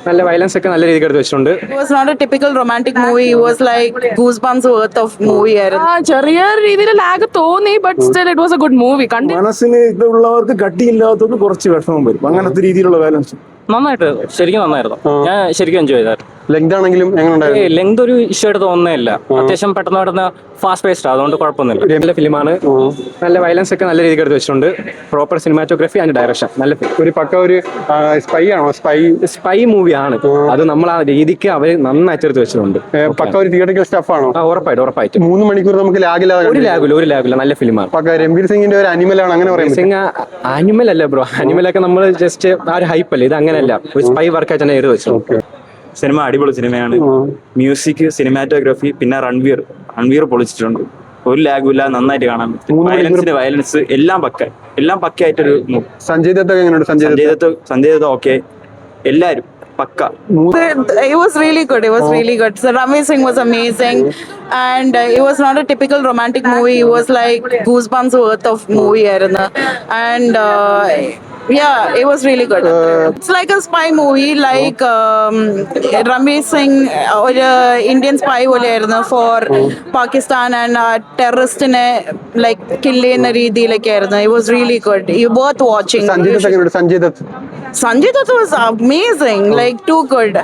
നല്ല വയലൻസ് ഒക്കെ നല്ല രീതിക്ക് എടുത്ത് വെച്ചിട്ടുണ്ട്. It was not a typical romantic movie. It was like goosebumps worth of movie ആയിരുന്നു. ചെറിയ രീതിയിൽ ലാഗ് തോന്നി, but still it was A good movie. മനസ്സിന് ഇതുള്ളവർക്ക് കട്ടിയില്ലാത്തവർക്ക് കുറച്ച് വിഷമം വരും. അങ്ങനത്തെ രീതിയിലുള്ള വയലൻസ് നന്നായിട്ട് ശരിക്കും നന്നായിരുന്നു. ഞാൻ ശരിക്കും എൻജോയ് ചെയ്തായിരുന്നു. ലെങ്ത് ആണെങ്കിലും എങ്ങനെ ഉണ്ടായിരുന്നു? ലെങ്ത് ഒരു ഇഷ്യൂ ആയിട്ട് തോന്നുന്നില്ല. അത്യാവശ്യം പെട്ടെന്ന് പെട്ടെന്ന് ഫാസ്റ്റ് പേസ്ഡ്, അതുകൊണ്ട് കുഴപ്പമൊന്നുമില്ല. നല്ല ഫിലിമാണ്. നല്ല വയലൻസ് ഒക്കെ നല്ല രീതിക്ക് എടുത്ത് വെച്ചിട്ടുണ്ട്. പ്രോപ്പർ സിനിമാറ്റോഗ്രഫി ആൻഡ് ഡയറക്ഷൻ നല്ല ഫിലിം. ഒരു പക്ക ഒരു സ്പൈ ആണോ? സ്പൈ മൂവിയാണ്. അത് നമ്മൾ ആ രീതിക്ക് അവർ നന്നായിട്ട് എടുത്ത് വെച്ചിട്ടുണ്ട്. പക്ക ഒരു തിയേറ്ററിക്കൽ സ്റ്റഫ് ആണോ? ഉറപ്പായിട്ടും 3 മണിക്കൂർ നമുക്ക് ലാഗില്ലാതെ ഒരു ലാഗില്ല നല്ല ഫിലിമാണ്. പക്ക രൺവീർ സിംഗിന്റെ ഒരു അനിമലാണ് അങ്ങനെ പറയുന്നത്. ആനിമൽ അല്ല ബ്രോ, ആനിമലൊക്കെ നമ്മൾ ജസ്റ്റ് ആ ഒരു ഹൈപ്പ് അല്ലേ, ഇത് അങ്ങനെയല്ല. ഒരു സ്പൈ വർക്കായിട്ട് തന്നെ എഴുതി വെച്ചു. സിനിമ അടിപൊളി സിനിമയാണ്. മ്യൂസിക്, സിനിമാറ്റോഗ്രാഫി, പിന്നെ റൺവീർ പൊളിച്ചിട്ടുണ്ട്. ഒരു ലാഗും ഇല്ല, നന്നായിട്ട് കാണാൻ പറ്റും. വയലൻസ് എല്ലാം പക്കയായിട്ടൊരു. സഞ്ജയ് ദത്ത് എങ്ങനെയുണ്ട്? സഞ്ജയ് ദത്ത് ഓക്കെ, എല്ലാരും പക്ക. It was really good. So Ranveer Singh was amazing, and it was not a typical romantic movie. It was like goosebumps worth of movie ആയിരുന്നു. And yeah, it was really good. It's like a spy movie, like Ranveer Singh ഒരു Indian spy പോലെയായിരുന്നു for Pakistan and ടെററിസ്റ്റിനെ like kill ചെയ്യുന്ന രീതിയിലൊക്കെ ആയിരുന്നു. It was really good. You both watching. Sanjay Dutt was amazing, like too good.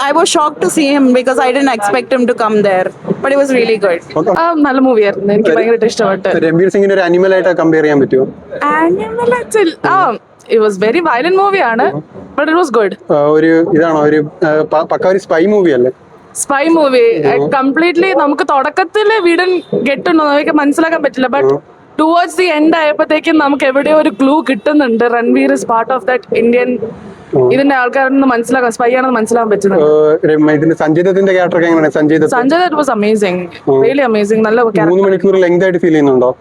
I was shocked to see him because I didn't expect him to come there, but it was really good. നല്ല movie ആയിരുന്നു, എനിക്ക് ഭയങ്കരമായിട്ട് ഇഷ്ടപ്പെട്ടു. രൺവീർ സിംഗിന്റെ ഒരു animal ആയിട്ട് compare ചെയ്യാൻ പറ്റുമോ? It was very violent movie ആണ്, but it was good. ഒരു ഇതാണോ ഒരു പക്ക ഒരു സ്പൈ മൂവി അല്ലേ? സ്പൈ മൂവി കംപ്ലീറ്റ്ലി നമുക്ക് തുടക്കത്തില് വീടൻ ഗെട്ടുണ്ടോ നമുക്ക് മനസ്സിലാക്കാൻ പറ്റില്ല, ബട്ട് ടുവേർഡ്സ് ദി എൻഡ് ആയപ്പോഴത്തേക്കും നമുക്ക് എവിടെയോ ഒരു ക്ലൂ കിട്ടുന്നുണ്ട്. Ranveer is part of that Indian ഇതിന്റെ ആൾക്കാരെന്ന് മനസ്സിലാക്കാൻ, സ്പൈ ആണെന്ന് മനസ്സിലാക്കാൻ പറ്റുന്നുണ്ട്. സഞ്ജയ് ദത്തിന്റെ ക്യാരക്ടർ എങ്ങനെയാണ്? Sanjay Dutt was amazing, really amazing. നല്ല 3 മണിക്കൂർ ലെങ്ത് ആയിട്ട് ഫീൽ ചെയ്യുന്നുണ്ടോ?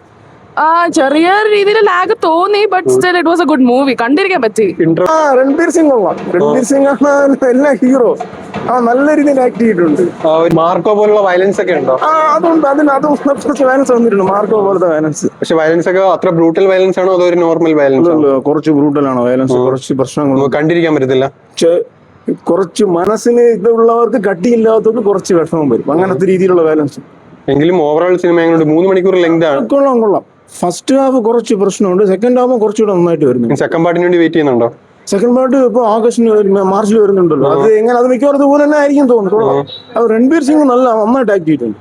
ചെറിയ രീതിയിൽ ലാഗ് തോന്നി, but still it was A good movie. കണ്ടിരിക്കാൻ പറ്റി. രൺബീർ സിംഗ് കൊള്ളാം. രൺബീർ സിംഗ് ആണ് എല്ലാ ഹീറോ. നല്ല രീതിയിൽ ആക്ട് ചെയ്തിട്ടുണ്ട്. മാർക്കോ പോലുള്ള വയലൻസ് ഒക്കെ ഉണ്ടോ? അതുണ്ട്. കുറച്ച് വയലൻസ് വന്നിട്ടുണ്ട്, മാർക്കോ പോലത്തെ വയലൻസ്. പക്ഷെ വയലൻസ് ഒക്കെ അത്ര ബ്രൂട്ടൽ വയലൻസ് ആണോ അതോ ഒരു നോർമൽ വയലൻസ്? കുറച്ച് ബ്രൂട്ടൽ ആണോ വയലൻസ്? കുറച്ച് പ്രശ്നങ്ങൾ കണ്ടിരിക്കാൻ പറ്റത്തില്ല. കുറച്ച് മനസ്സിന് ഇതുള്ളവർക്ക് കട്ടിയില്ലാത്തവർക്ക് കുറച്ച് വിഷമം വരും. അങ്ങനത്തെ രീതിയിലുള്ള വയലൻസ്. എങ്കിലും ഓവറോൾ സിനിമ എങ്ങനെയുണ്ട്? 3 മണിക്കൂർ ലെങ്ത് ആണ്. കൊള്ളാം. ഫസ്റ്റ് ഹാഫ് കുറച്ച് പ്രശ്നമുണ്ട്, സെക്കൻഡ് ഹാഫ് കുറച്ചുകൂടെ നന്നായിട്ട് വരുന്നു. സെക്കൻഡ് പാർട്ടിന് വേണ്ടി വെയിറ്റ് ചെയ്യുന്നുണ്ടോ? സെക്കൻഡ് പാർട്ട് ഇപ്പൊ മാർച്ചിൽ വരുന്നുണ്ടല്ലോ. അത് മിക്കവാറും ഇതുപോലെ തന്നെ ആയിരിക്കും തോന്നുന്നു. അത് രൺബീർ സിംഗ് നന്നായിട്ട് ആക്ട് ചെയ്തിട്ടുണ്ട്.